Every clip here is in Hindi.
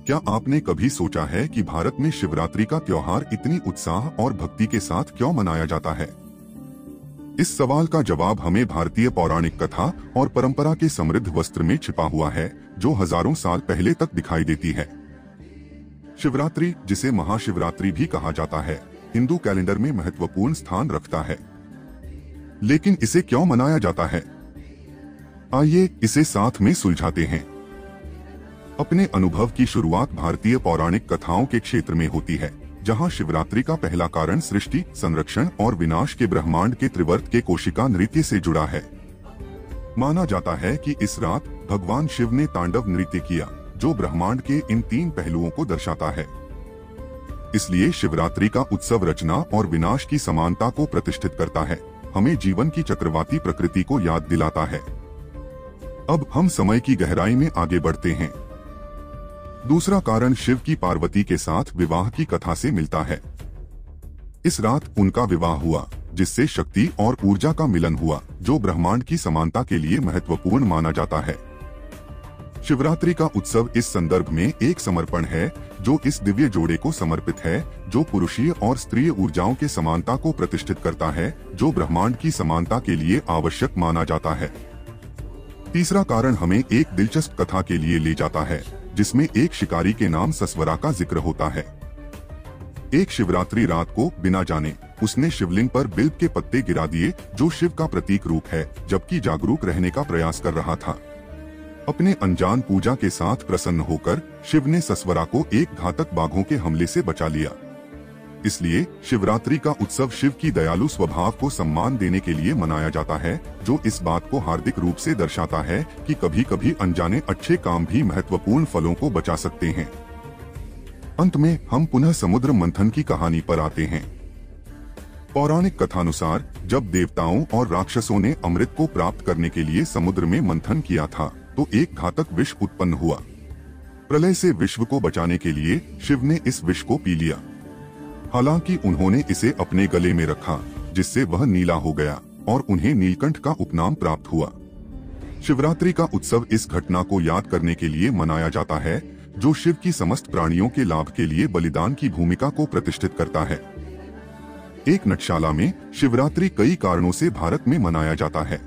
क्या आपने कभी सोचा है कि भारत में शिवरात्रि का त्योहार इतनी उत्साह और भक्ति के साथ क्यों मनाया जाता है? इस सवाल का जवाब हमें भारतीय पौराणिक कथा और परंपरा के समृद्ध वस्त्र में छिपा हुआ है, जो हजारों साल पहले तक दिखाई देती है। शिवरात्रि, जिसे महाशिवरात्रि भी कहा जाता है, हिंदू कैलेंडर में महत्वपूर्ण स्थान रखता है। लेकिन इसे क्यों मनाया जाता है? आइए इसे साथ में सुलझाते हैं। अपने अनुभव की शुरुआत भारतीय पौराणिक कथाओं के क्षेत्र में होती है, जहां शिवरात्रि का पहला कारण सृष्टि, संरक्षण और विनाश के ब्रह्मांड के त्रिवर्त के कोशिका नृत्य से जुड़ा है। माना जाता है कि इस रात भगवान शिव ने तांडव नृत्य किया, जो ब्रह्मांड के इन तीन पहलुओं को दर्शाता है। इसलिए शिवरात्रि का उत्सव रचना और विनाश की समानता को प्रतिष्ठित करता है, हमें जीवन की चक्रवाती प्रकृति को याद दिलाता है। अब हम समय की गहराई में आगे बढ़ते हैं। दूसरा कारण शिव की पार्वती के साथ विवाह की कथा से मिलता है। इस रात उनका विवाह हुआ, जिससे शक्ति और ऊर्जा का मिलन हुआ, जो ब्रह्मांड की समानता के लिए महत्वपूर्ण माना जाता है। शिवरात्रि का उत्सव इस संदर्भ में एक समर्पण है, जो इस दिव्य जोड़े को समर्पित है, जो पुरुषीय और स्त्रीय ऊर्जाओं के समानता को प्रतिष्ठित करता है, जो ब्रह्मांड की समानता के लिए आवश्यक माना जाता है। तीसरा कारण हमें एक दिलचस्प कथा के लिए ले जाता है, जिसमें एक शिकारी के नाम सस्वरा का जिक्र होता है। एक शिवरात्रि रात को बिना जाने उसने शिवलिंग पर बिल्व के पत्ते गिरा दिए, जो शिव का प्रतीक रूप है, जबकि जागरूक रहने का प्रयास कर रहा था। अपने अनजान पूजा के साथ प्रसन्न होकर शिव ने सस्वरा को एक घातक बाघों के हमले से बचा लिया। इसलिए शिवरात्रि का उत्सव शिव की दयालु स्वभाव को सम्मान देने के लिए मनाया जाता है, जो इस बात को हार्दिक रूप से दर्शाता है कि कभी कभी अनजाने अच्छे काम भी महत्वपूर्ण फलों को बचा सकते हैं। अंत में हम पुनः समुद्र मंथन की कहानी पर आते हैं। पौराणिक कथानुसार जब देवताओं और राक्षसों ने अमृत को प्राप्त करने के लिए समुद्र में मंथन किया था, तो एक घातक विष उत्पन्न हुआ। प्रलय से विश्व को बचाने के लिए शिव ने इस विष को पी लिया। हालांकि उन्होंने इसे अपने गले में रखा, जिससे वह नीला हो गया और उन्हें नीलकंठ का उपनाम प्राप्त हुआ। शिवरात्रि का उत्सव इस घटना को याद करने के लिए मनाया जाता है, जो शिव की समस्त प्राणियों के लाभ के लिए बलिदान की भूमिका को प्रतिष्ठित करता है। एक नटशाला में शिवरात्रि कई कारणों से भारत में मनाया जाता है।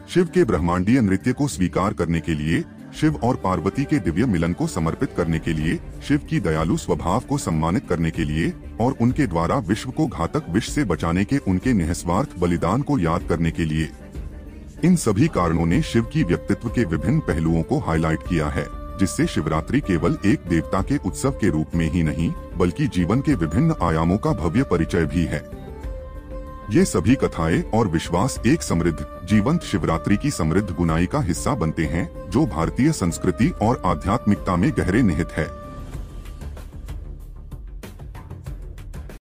शिव के ब्रह्मांडीय नृत्य को स्वीकार करने के लिए, शिव और पार्वती के दिव्य मिलन को समर्पित करने के लिए, शिव की दयालु स्वभाव को सम्मानित करने के लिए और उनके द्वारा विश्व को घातक विष से बचाने के उनके निस्वार्थ बलिदान को याद करने के लिए। इन सभी कारणों ने शिव की व्यक्तित्व के विभिन्न पहलुओं को हाईलाइट किया है, जिससे शिवरात्रि केवल एक देवता के उत्सव के रूप में ही नहीं, बल्कि जीवन के विभिन्न आयामों का भव्य परिचय भी है। ये सभी कथाएं और विश्वास एक समृद्ध, जीवंत शिवरात्रि की समृद्ध गुनाई का हिस्सा बनते हैं, जो भारतीय संस्कृति और आध्यात्मिकता में गहरे निहित है।